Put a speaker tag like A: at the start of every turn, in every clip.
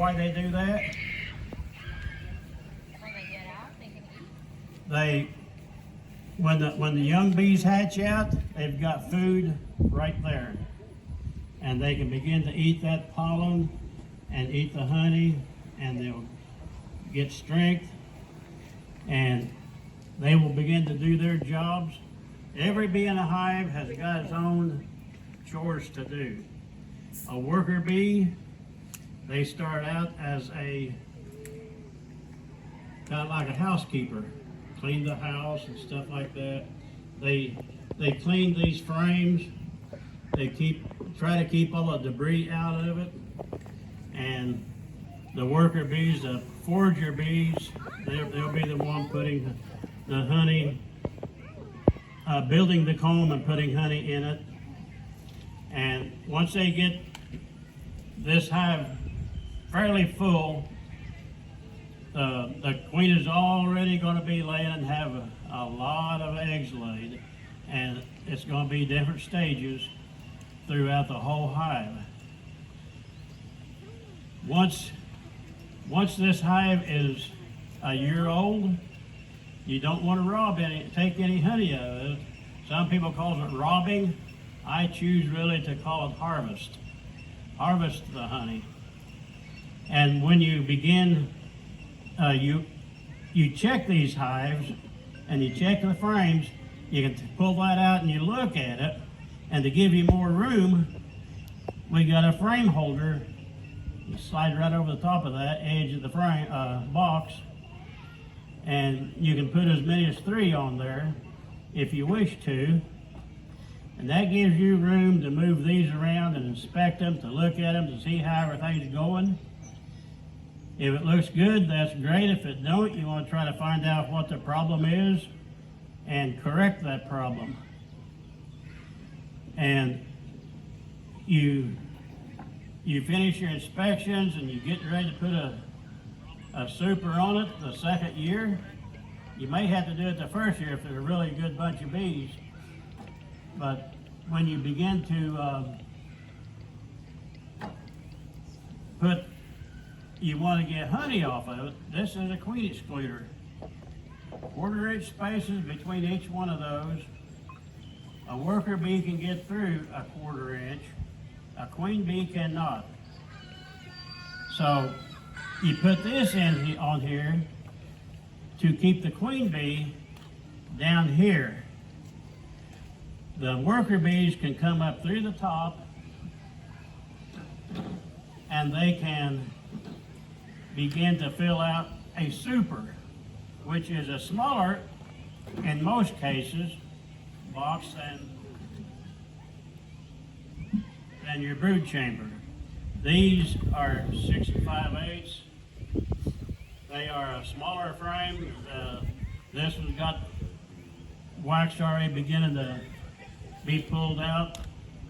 A: why they do that?
B: When they get out, they can eat.
A: They, when the young bees hatch out, they've got food right there. And they can begin to eat that pollen and eat the honey, and they'll get strength, and they will begin to do their jobs. Every bee in a hive has got its own chores to do. A worker bee, they start out as a kind of like a housekeeper, clean the house and stuff like that. They clean these frames. They try to keep all the debris out of it. And the worker bees, the forager bees, they'll be the one putting the honey, building the comb and putting honey in it. And once they get this hive fairly full, the queen is already going to be laying and have a lot of eggs laid, and it's going to be different stages throughout the whole hive. Once this hive is a year old, you don't want to take any honey out of it. Some people call it robbing. I choose really to call it harvest. Harvest the honey. And when you begin, you check these hives and you check the frames, you can pull that out and you look at it, and to give you more room, we got a frame holder. You slide right over the top of that edge of the frame box, and you can put as many as 3 on there if you wish to. And that gives you room to move these around and inspect them, to look at them, to see how everything's going. If it looks good, that's great. If it don't, you want to try to find out what the problem is and correct that problem. And you finish your inspections and you get ready to put a super on it the second year. You may have to do it the first year if they're a really good bunch of bees. But when you begin to you want to get honey off of it, this is a queen excluder. 1/4-inch spaces between each one of those. A worker bee can get through a 1/4 inch. A queen bee cannot. So you put this on here to keep the queen bee down here. The worker bees can come up through the top, and they can begin to fill out a super, which is a smaller, in most cases, box than your brood chamber. These are 6 5/8. They are a smaller frame. This one's got wax already beginning to be pulled out.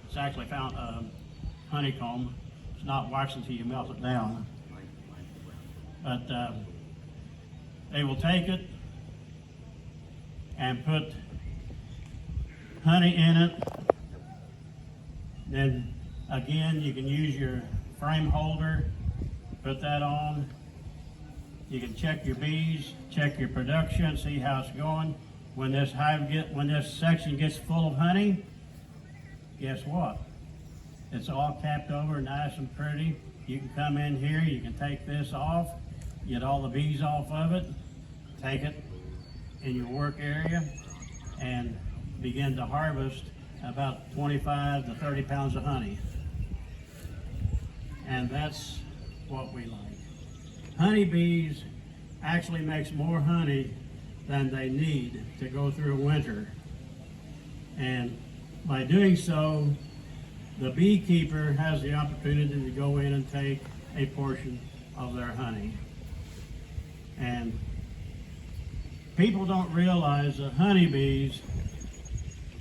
A: It's actually found honeycomb. It's not wax until you melt it down. But they will take it and put honey in it. Then again, you can use your frame holder, put that on. You can check your bees, check your production, see how it's going. When this section gets full of honey, guess what? It's all capped over, nice and pretty. You can come in here, you can take this off, get all the bees off of it, take it in your work area, and begin to harvest about 25 to 30 pounds of honey. And that's what we like. Honeybees actually makes more honey than they need to go through a winter. And by doing so, the beekeeper has the opportunity to go in and take a portion of their honey. And people don't realize that honeybees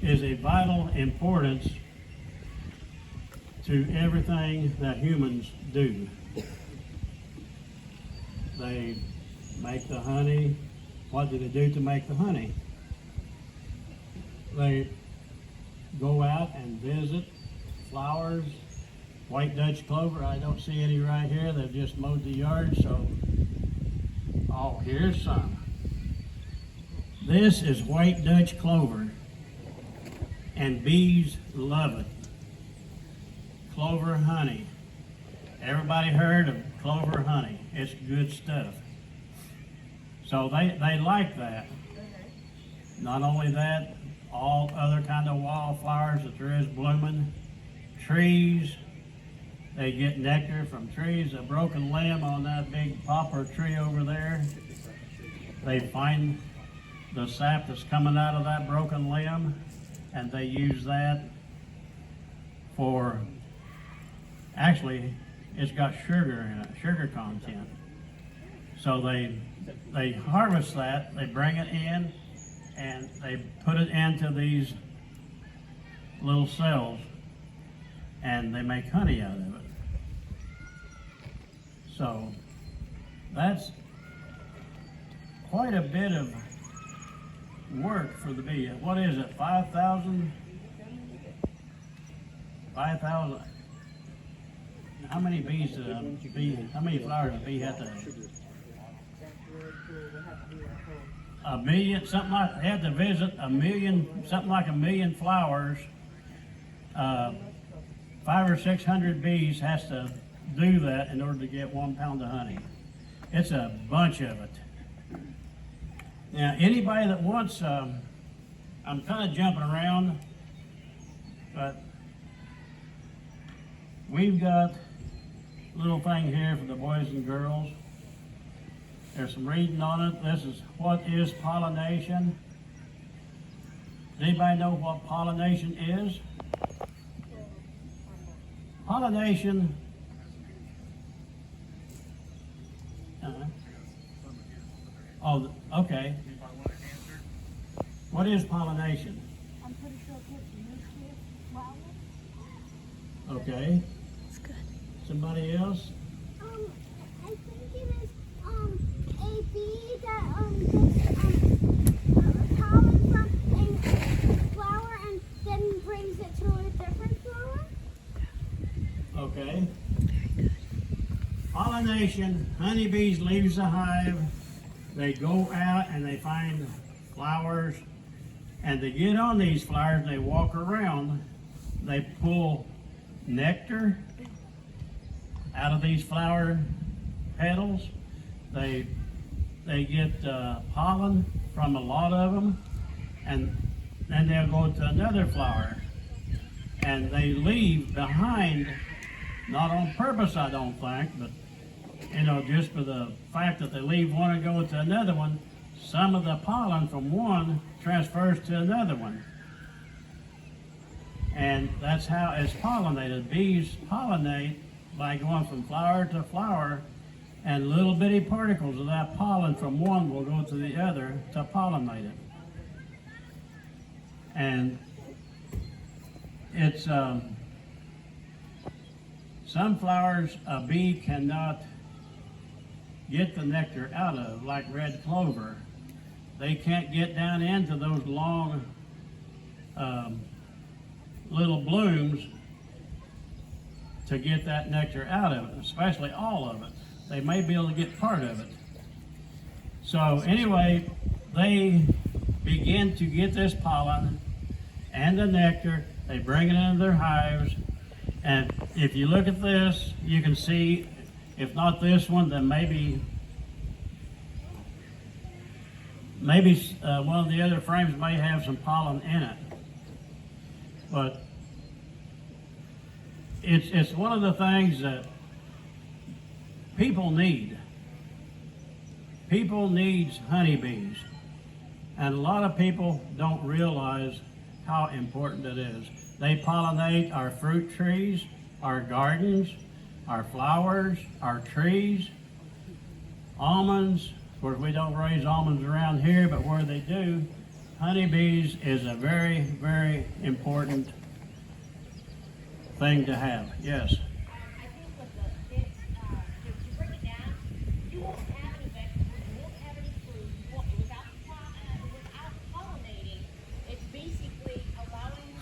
A: is a vital importance to everything that humans do. They make the honey. What do they do to make the honey? They go out and visit flowers white Dutch clover, I don't see any right here. They've just mowed the yard, so. Oh, here's some. This is white Dutch clover, and bees love it. Clover honey. Everybody heard of clover honey? It's good stuff. So they like that. Not only that, all other kind of wildflowers that there is blooming. Trees, they get nectar from trees. A broken limb on that big poplar tree over there, they find the sap that's coming out of that broken limb, and they use that for, actually, it's got sugar in it, sugar content. So they harvest that, they bring it in, and they put it into these little cells, and they make honey out of it. So that's quite a bit of work for the bee. What is it, 5,000? 5,000. How many bees does a bee, how many flowers does a bee have to have? A million, something like, they have to visit a million, something like a million flowers. 500 or 600 bees has to do that in order to get 1 pound of honey. It's a bunch of it. Now, anybody that wants, I'm kind of jumping around, but we've got a little thing here for the boys and girls. There's some reading on it. This is what is pollination. Does anybody know what pollination is? Pollination. Oh, okay. What is pollination?
C: I'm pretty sure it's nucleus flower.
A: Okay.
C: That's good.
A: Somebody else?
C: I think it is a bee that gets pollen from a flower and then brings it to a different flower.
A: Okay. Pollination, honeybees leaves the hive, they go out and they find flowers, and they get on these flowers, they walk around, they pull nectar out of these flower petals, they get pollen from a lot of them, and then they'll go to another flower, and they leave behind, not on purpose I don't think, but just for the fact that they leave one and go to another one, some of the pollen from one transfers to another one. And that's how it's pollinated. Bees pollinate by going from flower to flower, and little bitty particles of that pollen from one will go to the other to pollinate it. And it's, some flowers a bee cannot get the nectar out of, like red clover. They can't get down into those long little blooms to get that nectar out of it, especially all of it. They may be able to get part of it. So anyway, they begin to get this pollen and the nectar, they bring it into their hives, and if you look at this, you can see, if not this one, then maybe one of the other frames may have some pollen in it. But it's one of the things that people need. People needs honeybees, and a lot of people don't realize how important it is. They pollinate our fruit trees, our gardens, our flowers, our trees, almonds. Of course, we don't raise almonds around here, but where they do, honeybees is a very, very important thing to have. Yes?
B: I think with the kids, to break it down, you won't have any vegetables, you won't have any fruit, without pollinating. It's basically allowing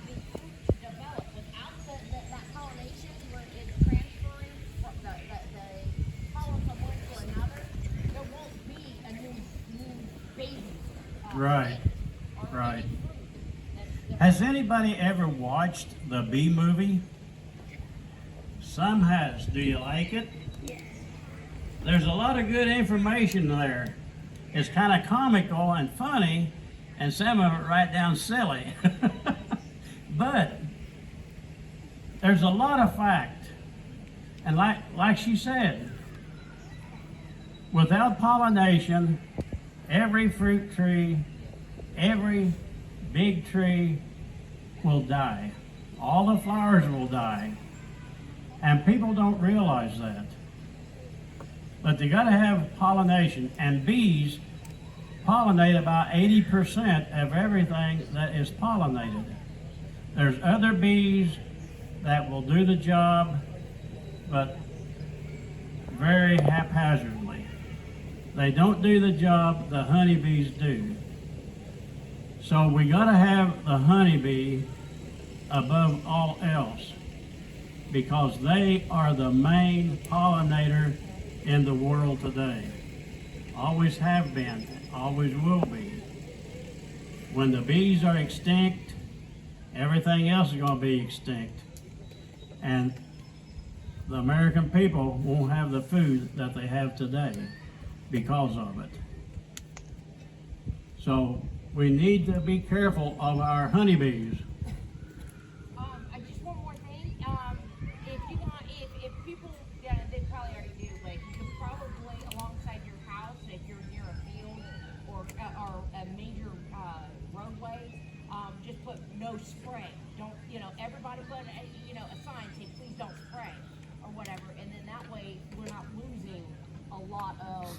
B: the fruit to develop. Without that pollination, where
A: Right,
B: or
A: right.
B: any fruit that's
A: Has anybody ever watched the Bee movie? Some has. Do you like it?
B: Yes.
A: There's a lot of good information there. It's kind of comical and funny, and some of it right down silly. But there's a lot of fact. And like she said, without pollination, every fruit tree, every big tree will die. All the flowers will die. And people don't realize that. But they gotta have pollination, and bees pollinate about 80% of everything that is pollinated. There's other bees that will do the job, but very haphazardly. They don't do the job the honeybees do. So we gotta have the honeybee above all else, because they are the main pollinator in the world today. Always have been, always will be. When the bees are extinct, everything else is going to be extinct. And the American people won't have the food that they have today because of it. So we need to be careful of our honeybees.
B: Just one more thing. If people, yeah, they probably already do, but you could probably alongside your house, if you're near a field or a major roadway, just put no spray. Don't, everybody put a sign saying please don't spray or whatever, and then that way we're not losing a lot of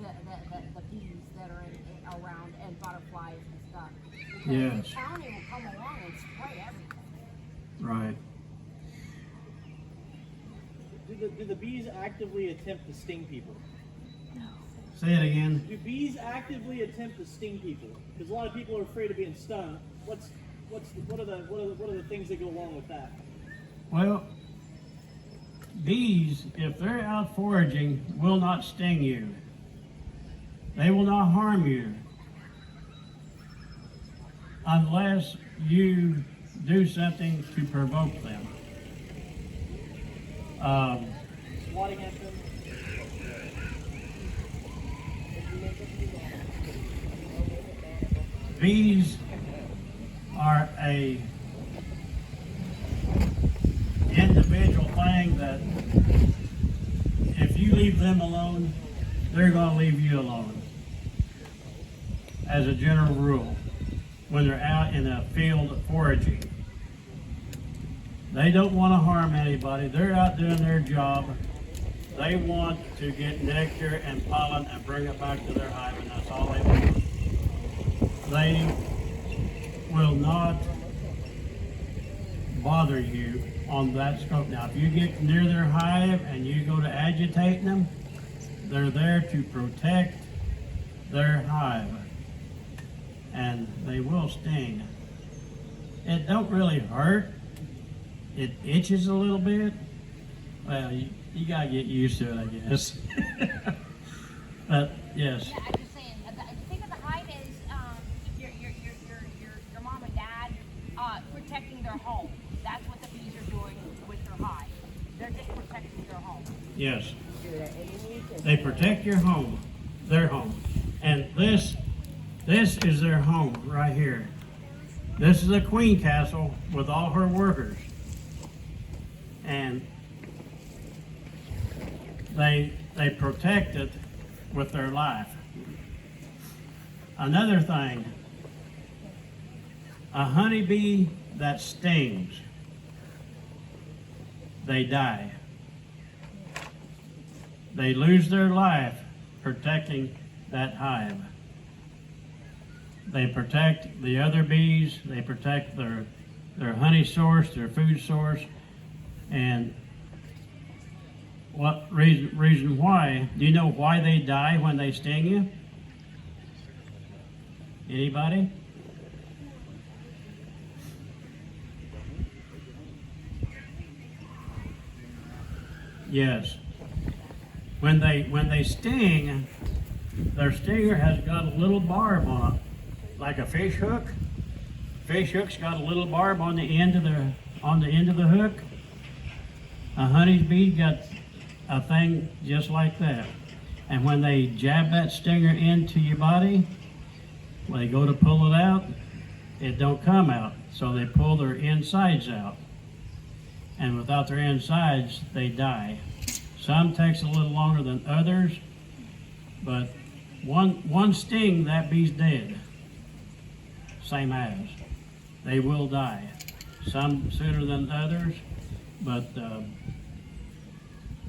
B: the bees that are around and butterflies and stuff. Because
A: Yes.
B: the county will come along and spray everything.
A: Right.
D: Do the bees actively attempt to sting people?
A: Say it again.
D: Do bees actively attempt to sting people? Because a lot of people are afraid of being stung. What are the things that go along with that?
A: Well, bees, if they're out foraging, will not sting you. They will not harm you unless you do something to provoke them.
D: Swatting at them?
A: Bees are a individual thing that if you leave them alone, they're going to leave you alone. As a general rule, when they're out in a field foraging, they don't want to harm anybody. They're out doing their job. They want to get nectar and pollen and bring it back to their hive, and that's all they want. They will not bother you on that scope. Now, if you get near their hive and you go to agitating them, they're there to protect their hive, and they will sting. It don't really hurt. It itches a little bit. Well, you gotta get used to it, I guess. But yes.
B: Yeah, I'm just saying. Think of the hive as your mom and dad protecting their home. That's what the bees are doing with their hive. They're just protecting their home.
A: Yes. They protect your home, their home. And this is their home right here. This is a queen castle with all her workers. And they protect it with their life. Another thing, a honeybee that stings, they die. They lose their life protecting that hive. They protect the other bees, they protect their honey source, their food source, and what reason why? Do you know why they die when they sting you? Anybody? Yes. When they sting, their stinger has got a little barb on it, like a fish hook. Fish hook's got a little barb on the end of the hook. A honeybee's got a thing just like that. And when they jab that stinger into your body, when they go to pull it out, it don't come out. So they pull their insides out. And without their insides, they die. Some takes a little longer than others, but one sting, that bee's dead. Same as. They will die. Some sooner than others, but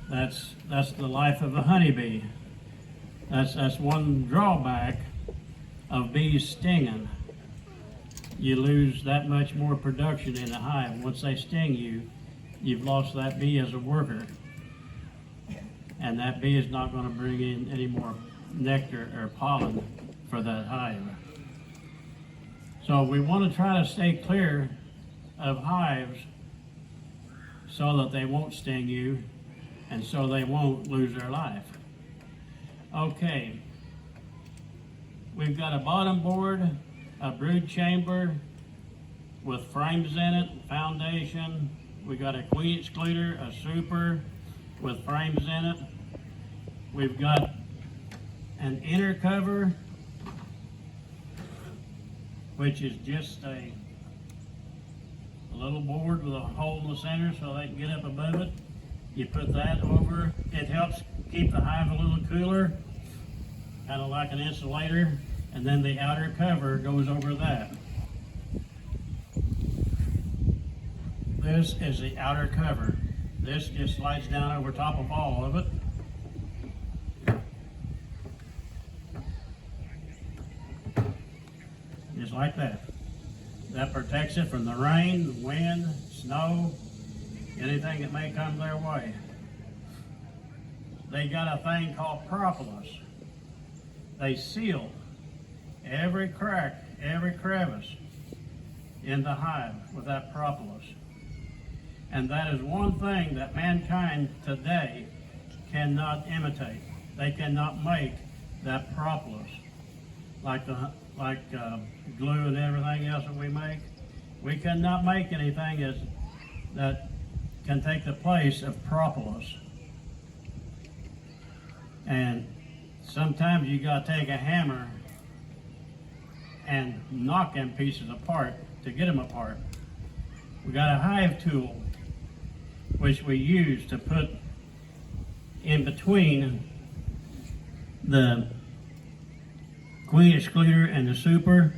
A: that's the life of a honeybee. That's one drawback of bees stinging. You lose that much more production in the hive. Once they sting you, you've lost that bee as a worker. And that bee is not going to bring in any more nectar or pollen for that hive. So we want to try to stay clear of hives so that they won't sting you and so they won't lose their life. Okay, we've got a bottom board, a brood chamber with frames in it, foundation. We got a queen excluder, a super with frames in it. We've got an inner cover, which is just a little board with a hole in the center so they can get up above it. You put that over. It helps keep the hive a little cooler, kind of like an insulator, and then the outer cover goes over that. This is the outer cover. This just slides down over top of all of it. Just like that. That protects it from the rain, wind, snow, anything that may come their way. They got a thing called propolis. They seal every crack, every crevice in the hive with that propolis. And that is one thing that mankind today cannot imitate. They cannot make that propolis like glue and everything else that we make. We cannot make anything that can take the place of propolis. And sometimes you got to take a hammer and knock them pieces apart to get them apart. We got a hive tool which we use to put in between the queen excluder and the super.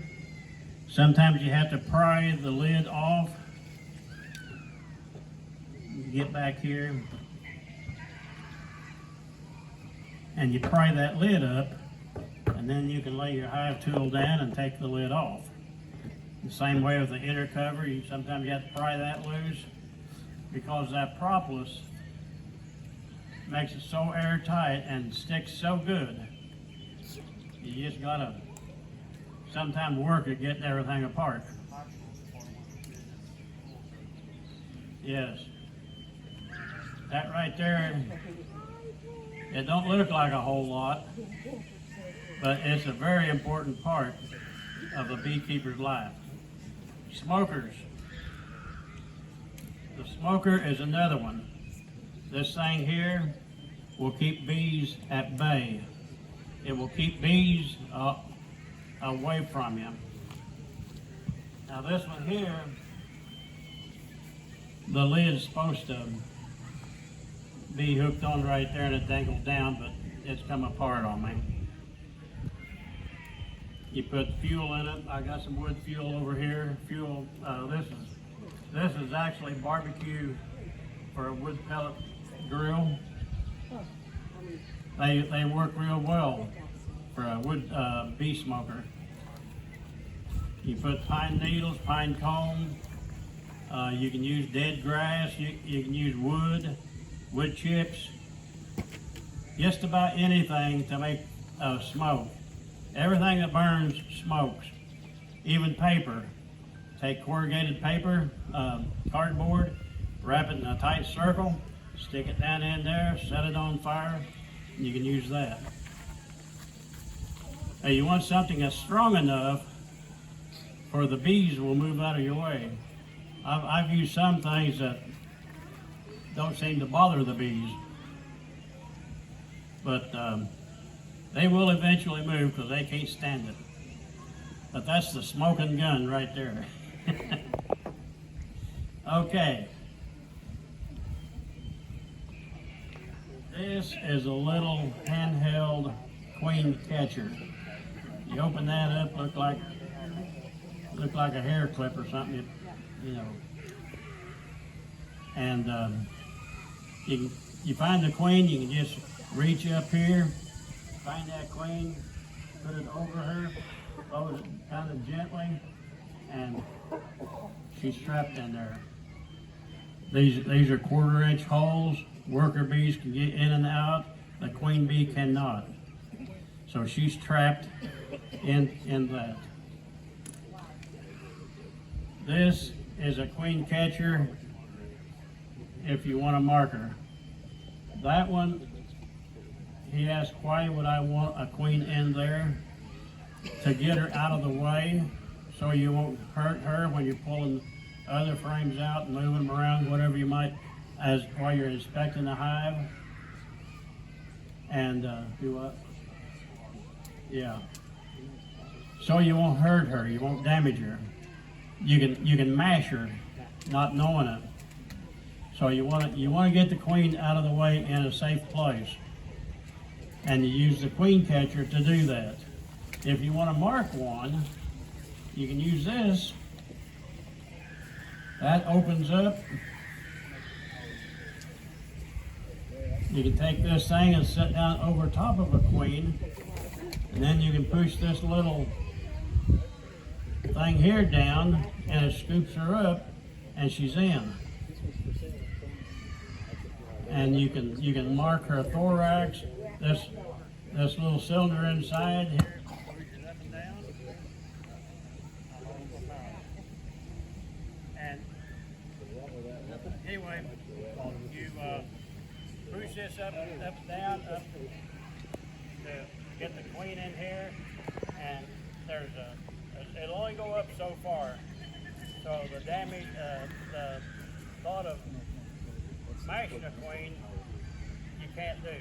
A: Sometimes you have to pry the lid off. Get back here. And you pry that lid up, and then you can lay your hive tool down and take the lid off. The same way with the inner cover, sometimes you have to pry that loose because that propolis makes it so airtight and sticks so good. You just gotta sometimes work at getting everything apart. Yes. That right there, it don't look like a whole lot, but it's a very important part of a beekeeper's life. Smokers. The smoker is another one. This thing here will keep bees at bay. It will keep bees away from you. Now this one here, the lid's supposed to be hooked on right there and it dangles down, but it's come apart on me. You put fuel in it. I got some wood fuel over here. Fuel. This is actually barbecue for a wood pellet grill. They work real well for a wood bee smoker. You put pine needles, pine cone. You can use dead grass. You can use wood chips. Just about anything to make smoke. Everything that burns smokes. Even paper. Take corrugated paper, cardboard, wrap it in a tight circle, stick it down in there, set it on fire, and you can use that. Now you want something that's strong enough for the bees will move out of your way. I've used some things that don't seem to bother the bees, but they will eventually move because they can't stand it. But that's the smoking gun right there. Okay. This is a little handheld queen catcher. You open that up, look like a hair clip or something, you know. And you find the queen, you can just reach up here, find that queen, put it over her, close it kind of gently, and she's trapped in there. These are 1/4-inch holes. Worker bees can get in and out. The queen bee cannot. So she's trapped in that. This is a queen catcher if you want a marker. That one, he asked, why would I want a queen in there? To get her out of the way so you won't hurt her when you're pulling other frames out and moving them around, whatever you might, while you're inspecting the hive. And do what? Yeah. So you won't hurt her, you won't damage her. You can mash her, not knowing it. So you want to get the queen out of the way in a safe place, and you use the queen catcher to do that. If you want to mark one, you can use this. That opens up. You can take this thing and sit down over top of a queen, and then you can push this little thing here down, and it scoops her up, and she's in. And you can mark her thorax. This little cylinder inside here. And anyway, you push this up, down, up to get the queen in here, and it'll only go up so far. So the damage, the thought of smashing a queen, you can't do.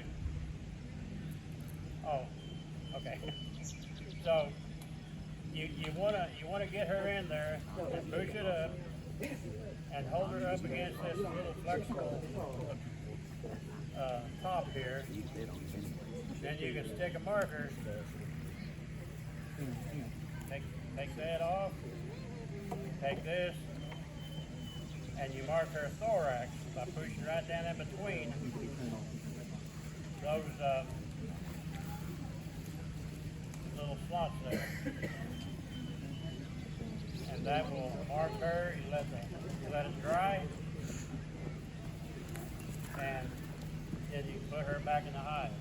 A: Oh, okay. So you wanna get her in there and push it up and hold her up against this little flexible top here. Then you can stick a marker. Take that off. Take this, and you mark her thorax by pushing right down in between those little slots there. And that will mark her. You let it dry, and then you can put her back in the hive.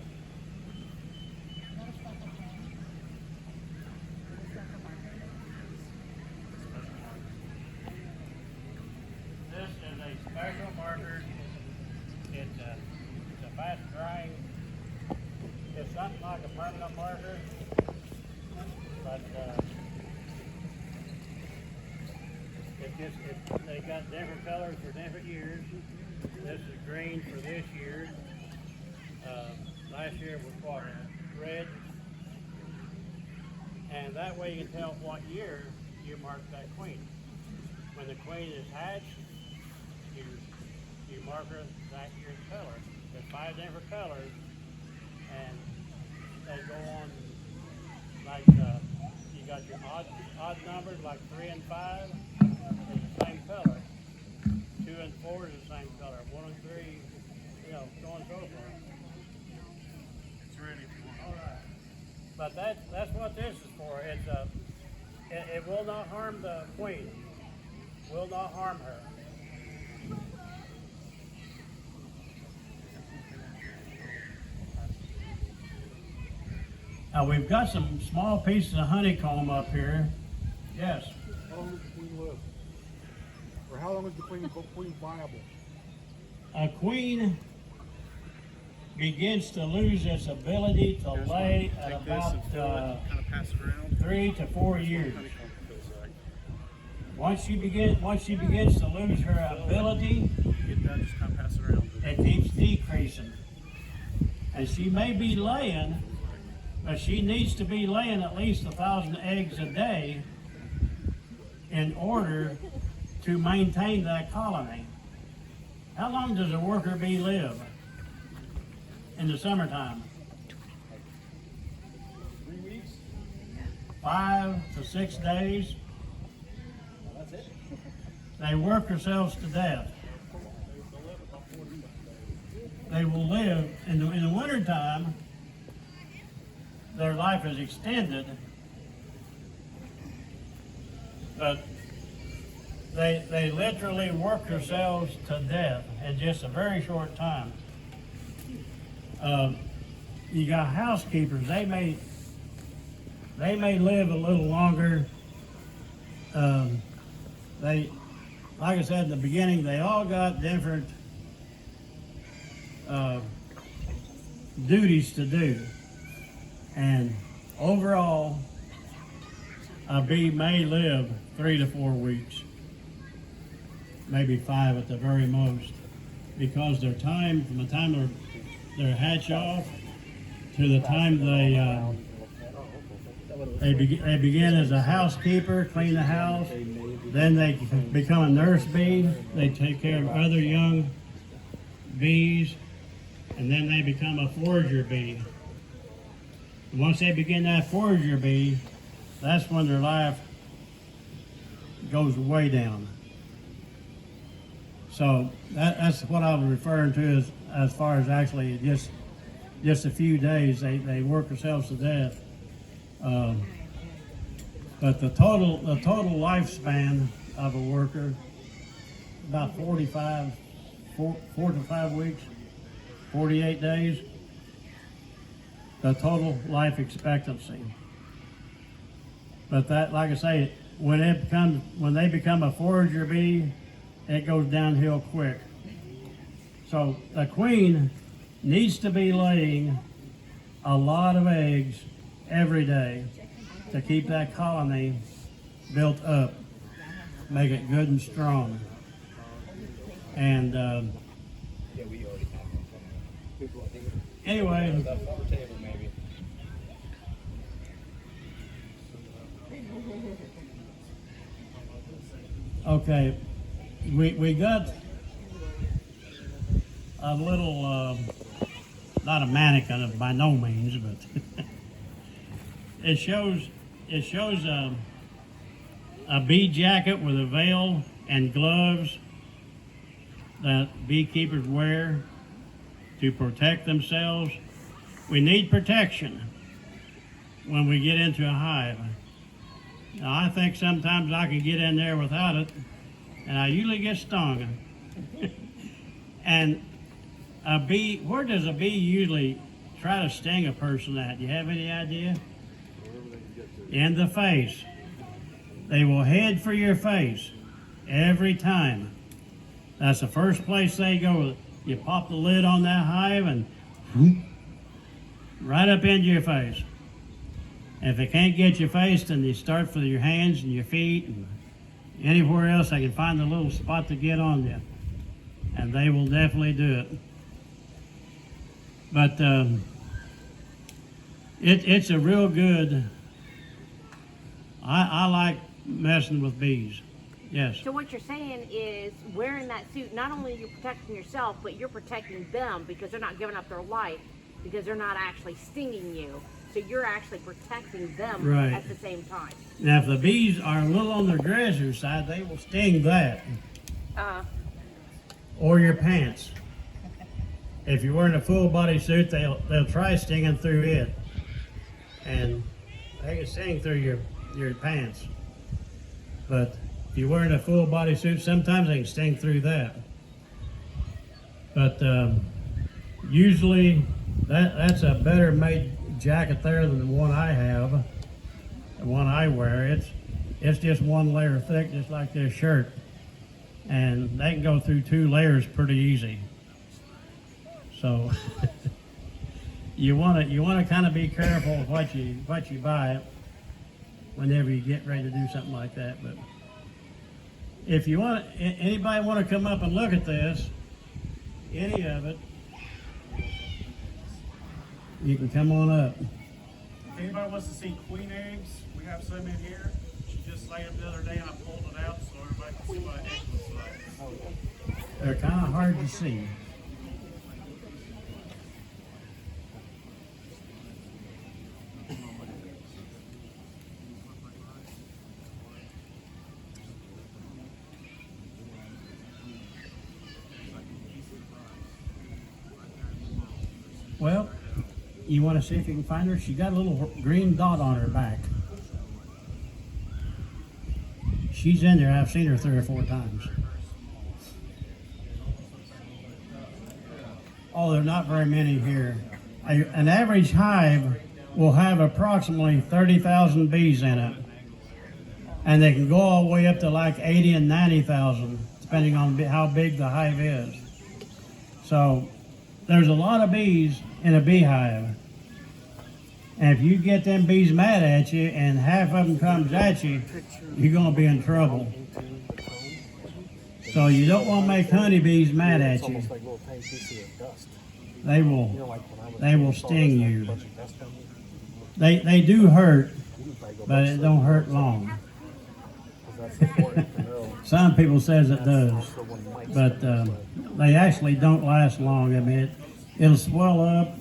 A: This is a special marker. It's a fast drying. It's something like a permanent marker, but they got different colors for different years. This is green for this year. Last year was what? Red. And that way you can tell what year you marked that queen. When the queen is hatched, you mark her that year's color. There's 5 different colors, and they go on like you got your odd numbers like 3 and 5 is the same color. 2 and 4 is the same color. 1 and 3, so on and so forth.
D: It's ready if you want.
A: All right. But that's what this is for. It will not harm the queen. Will not harm her. Now we've got some small pieces of honeycomb up here. Yes.
E: How long does the queen live? Or how long is the queen viable?
A: A queen begins to lose its ability to lay at about 3 to 4 years. once she begins to lose her ability,
D: Get that, just kind of pass it around.
A: it keeps decreasing. And she may be laying, but she needs to be laying at least 1,000 eggs a day in order to maintain that colony. How long does a worker bee live in the summertime?
D: 3 weeks?
A: 5 to 6 days.
D: That's it.
A: They work themselves to death. They will live in the wintertime. Their life is extended, but they literally work themselves to death in just a very short time. You got housekeepers. They may live a little longer. They, like I said in the beginning, they all got different duties to do. And overall, a bee may live 3 to 4 weeks, maybe 5 at the very most, because their time, from the time they're hatch off to the time they begin as a housekeeper, clean the house, then they become a nurse bee, they take care of other young bees, and then they become a forager bee. Once they begin that forager bee, that's when their life goes way down. So that's what I was referring to as far as actually just a few days they work themselves to death. But the total lifespan of a worker, about 4 to 5 weeks, 48 days. The total life expectancy. But that, like I say, when they become a forager bee, it goes downhill quick. So the queen needs to be laying a lot of eggs every day to keep that colony built up, make it good and strong. And anyway, okay, we got a little, not a mannequin by no means, but it shows a bee jacket with a veil and gloves that beekeepers wear to protect themselves. We need protection when we get into a hive. Now, I think sometimes I can get in there without it, and I usually get stung. And a bee, where does a bee usually try to sting a person at? Do you have any idea? In the face. They will head for your face every time. That's the first place they go. You pop the lid on that hive and whoop, right up into your face. And if they can't get your face, then you start for your hands and your feet and anywhere else they can find a little spot to get on you. And they will definitely do it. But it's a real good, I like messing with bees. Yes.
B: So what you're saying is wearing that suit, not only are you protecting yourself, but you're protecting them because they're not giving up their life, because they're not actually stinging you. So you're actually protecting them
A: Right.
B: at the same time.
A: Now, if the bees are a little on the aggressive side, they will sting that. Or your pants. If you're wearing a full body suit, they'll try stinging through it. And they can sting through your pants. But if you're wearing a full body suit, sometimes they can sting through that. But usually that's a better made jacket there than the one I have, the one I wear. It's just one layer thick, just like this shirt. And they can go through 2 layers pretty easy. So you want to kind of be careful with what you buy whenever you get ready to do something like that. But if you want, anybody want to come up and look at this, any of it, you can come on up.
F: If anybody wants to see queen eggs, we have some in here. She just laid them the other day and I pulled it out so everybody can see what an egg looks like.
A: They're kind of hard to see. Well, you want to see if you can find her? She got a little green dot on her back. She's in there. I've seen her 3 or 4 times. Oh, there are not very many here. An average hive will have approximately 30,000 bees in it. And they can go all the way up to like 80 and 90,000, depending on how big the hive is. So there's a lot of bees in a beehive. And if you get them bees mad at you and half of them comes at you, you're gonna be in trouble. So you don't want to make honeybees mad at you. They will sting you. They do hurt, but it don't hurt long. Some people says it does, but they actually don't last long. I mean, it'll swell up.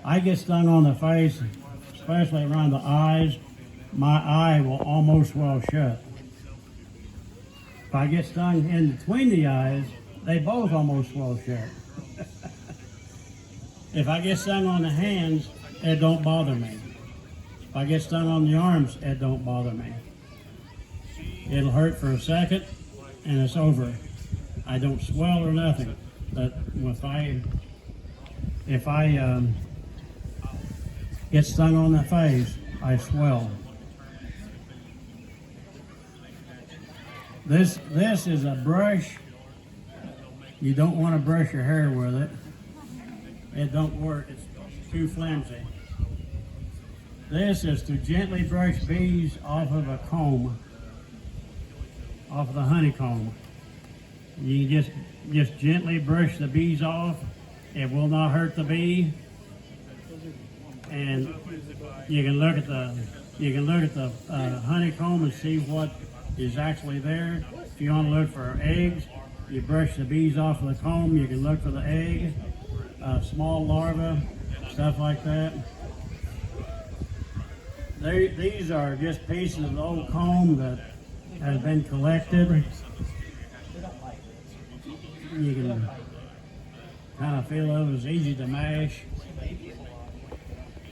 A: I get stung on the face, especially around the eyes. My eye will almost swell shut. If I get stung in between the eyes, they both almost swell shut. If I get stung on the hands, it don't bother me. If I get stung on the arms, it don't bother me. It'll hurt for a second, and it's over. I don't swell or nothing. But if I get stung on the face, I swell. This is a brush. You don't want to brush your hair with it. It don't work. It's too flimsy. This is to gently brush bees off of a comb, off of the honeycomb. You just gently brush the bees off. It will not hurt the bee. And you can look at the honeycomb and see what is actually there. If you want to look for eggs, you brush the bees off of the comb. You can look for the egg, small larvae, stuff like that. These are just pieces of the old comb that has been collected. You can kind of feel it was easy to mash.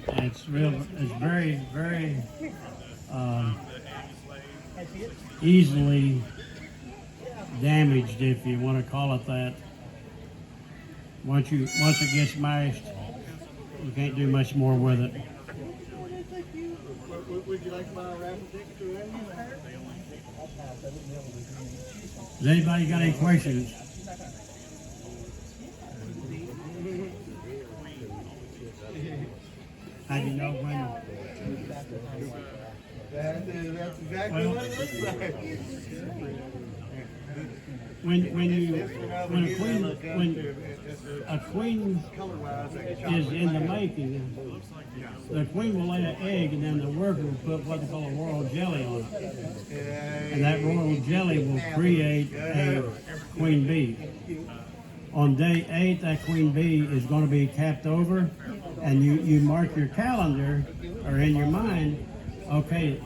A: And it's very, very easily damaged, if you want to call it that. Once it gets mashed, you can't do much more with it.
E: Would you like to buy a raffle ticket to any?
A: Has anybody got any questions? How do you know when?
E: That's exactly what it looks like.
A: When a queen is in the making, the queen will lay an egg, and then the worker will put what they call a royal jelly on it, and that royal jelly will create a queen bee. On day 8, that queen bee is going to be capped over, and you mark your calendar or in your mind, okay,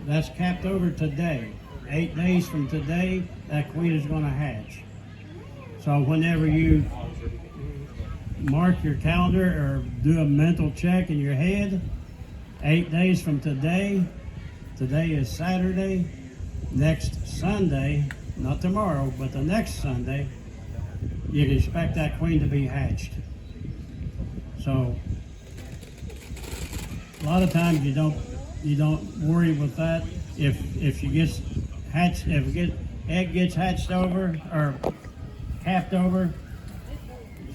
A: that's capped over today. 8 days from today, that queen is going to hatch. So whenever you mark your calendar or do a mental check in your head, 8 days from today is Saturday, next Sunday, not tomorrow, but the next Sunday, you can expect that queen to be hatched. So a lot of times you don't worry with that. If she gets hatched, egg gets hatched over or capped over,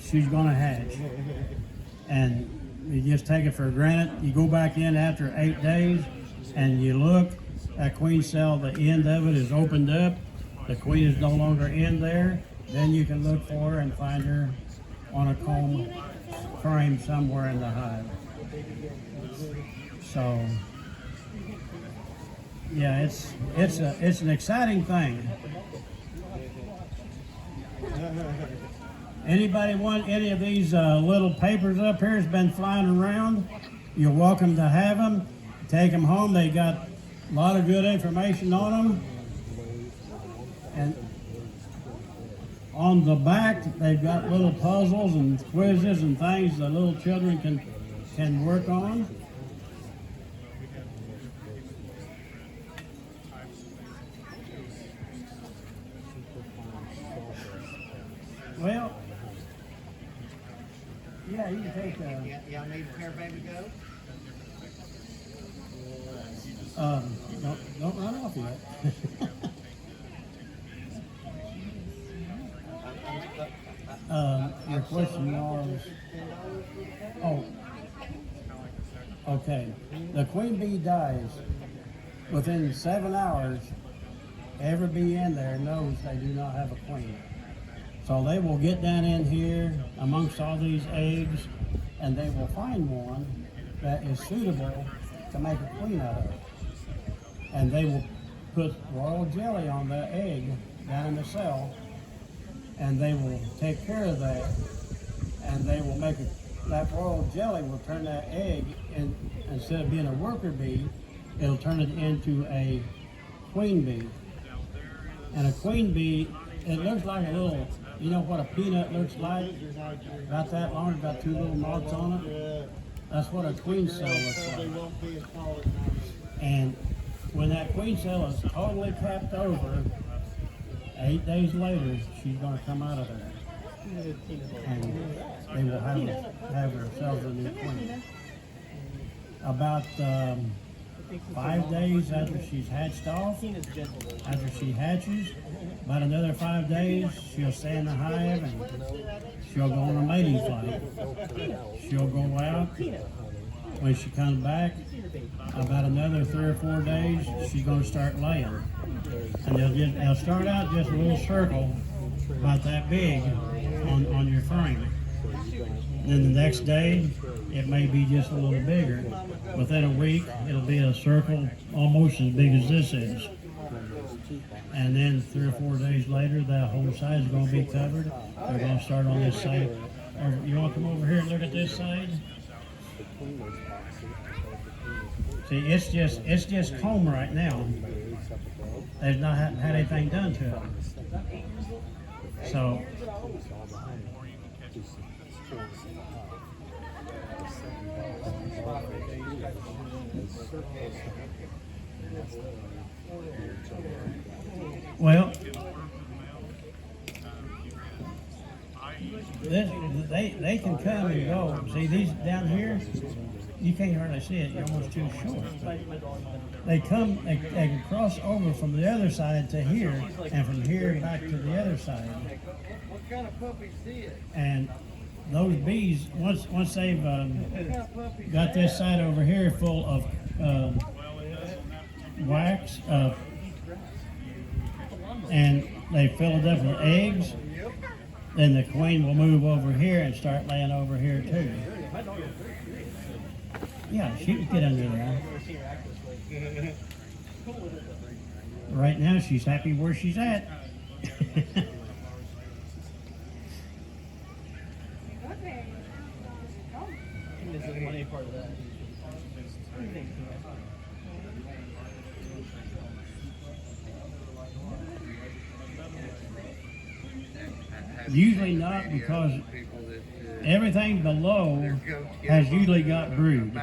A: she's gonna hatch. And you just take it for granted. You go back in after 8 days and you look, that queen cell, the end of it is opened up, the queen is no longer in there, then you can look for her and find her on a comb frame somewhere in the hive. So, yeah, it's an exciting thing. Anybody want any of these little papers up here that's been flying around? You're welcome to have them. Take them home. They got a lot of good information on them. And on the back, they've got little puzzles and quizzes and things the little children can work on. Well, yeah, you can take
G: Y'all need a pair of baby goats?
A: don't run off yet. Your question was, oh, okay. The queen bee dies within 7 hours. Every bee in there knows they do not have a queen. So they will get down in here amongst all these eggs, and they will find one that is suitable to make a queen out of. And they will put royal jelly on the egg down in the cell, and they will take care of that, and they will make that royal jelly will turn that egg, and instead of being a worker bee, it'll turn it into a queen bee. And a queen bee, it looks like a little, you know what a peanut looks like? About that long, got two little marks on it. That's what a queen cell looks like. And when that queen cell is totally capped over, 8 days later, she's going to come out of there. And they will have themselves a new queen. About 5 days after she's hatched off, after she hatches, about another 5 days, she'll stay in the hive and she'll go on a mating flight. She'll go out. When she comes back, about another 3 or 4 days, she's going to start laying. And they'll start out just a little circle about that big on your frame. Then the next day, it may be just a little bigger. Within a week, it'll be a circle almost as big as this is. And then 3 or 4 days later, that whole side is going to be covered. They're going to start on this side. You want to come over here and look at this side? See, it's just comb right now. They've not had anything done to it. So, well, they can come and go. See, these down here, you can't hardly see it. You're almost too short. They can cross over from the other side to here, and from here back to the other side.
G: What kind of puppies did?
A: And those bees, once they've got this side over here full of wax, and they fill it up with eggs, then the queen will move over here and start laying over here too. Yeah, she can get under there. Right now, she's happy where she's at. Usually not, because everything below has usually got brood.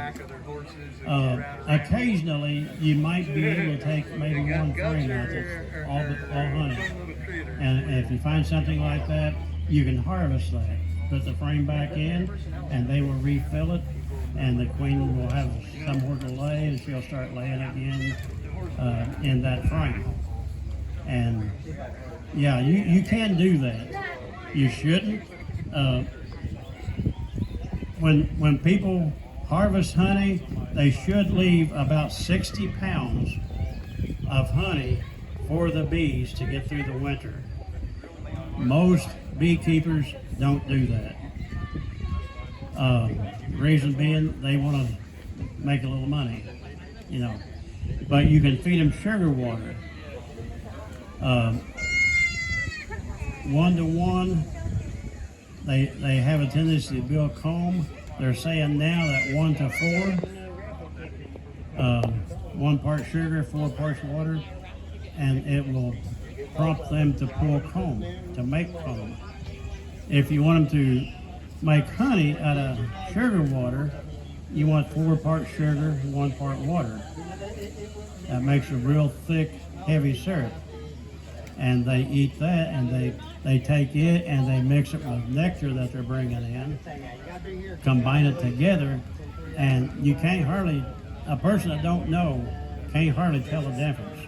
A: Occasionally, you might be able to take maybe one frame out that's all honey. And if you find something like that, you can harvest that. Put the frame back in, and they will refill it, and the queen will have somewhere to lay, and she'll start laying again in that frame. And yeah, you can do that. You shouldn't. When people harvest honey, they should leave about 60 pounds of honey for the bees to get through the winter. Most beekeepers don't do that. Reason being, they want to make a little money, you know. But you can feed them sugar water. 1-to-1, they have a tendency to build comb. They're saying now that 1-to-4, 1 part sugar, 4 parts water, and it will prompt them to pull comb, to make comb. If you want them to make honey out of sugar water, you want 4 parts sugar, 1 part water. That makes a real thick, heavy syrup. And they eat that, and they take it and they mix it with nectar that they're bringing in, combine it together, and you can't hardly, a person that don't know can't hardly tell the difference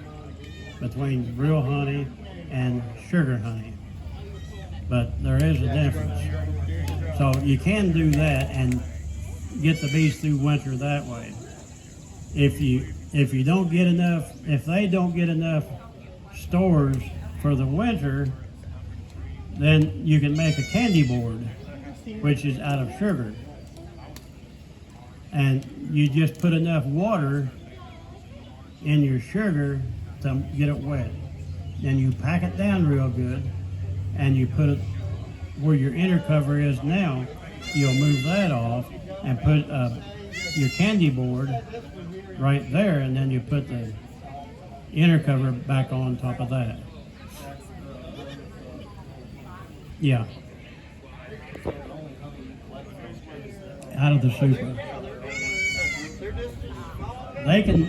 A: between real honey and sugar honey. But there is a difference. So you can do that and get the bees through winter that way. If you don't get enough, if they don't get enough stores for the winter, then you can make a candy board, which is out of sugar. And you just put enough water in your sugar to get it wet. Then you pack it down real good, and you put it where your inner cover is now. You'll move that off and put your candy board right there, and then you put the inner cover back on top of that. Yeah. Out of the super.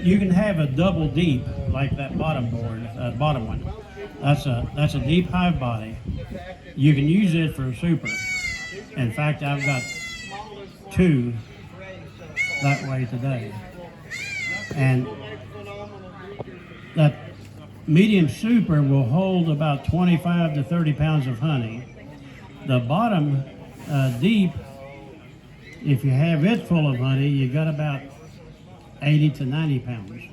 A: You can have a double deep like that bottom board, bottom one. That's a deep hive body. You can use it for a super. In fact, I've got 2 that way today. And that medium super will hold about 25 to 30 pounds of honey. The bottom deep, if you have it full of honey, you got about 80 to 90 pounds.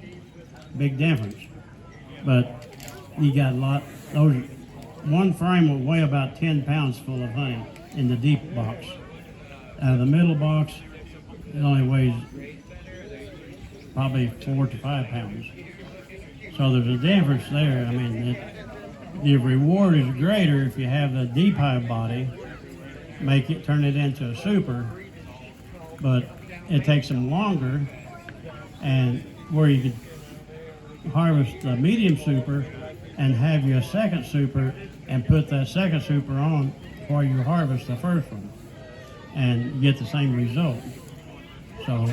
A: Big difference. But you got a lot, one frame will weigh about 10 pounds full of honey in the deep box. The middle box, it only weighs probably 4 to 5 pounds. So there's a difference there. I mean, the reward is greater if you have the deep hive body, turn it into a super, but it takes them longer, and where you could harvest the medium super and have you a second super and put that second super on while you harvest the first one and get the same result. So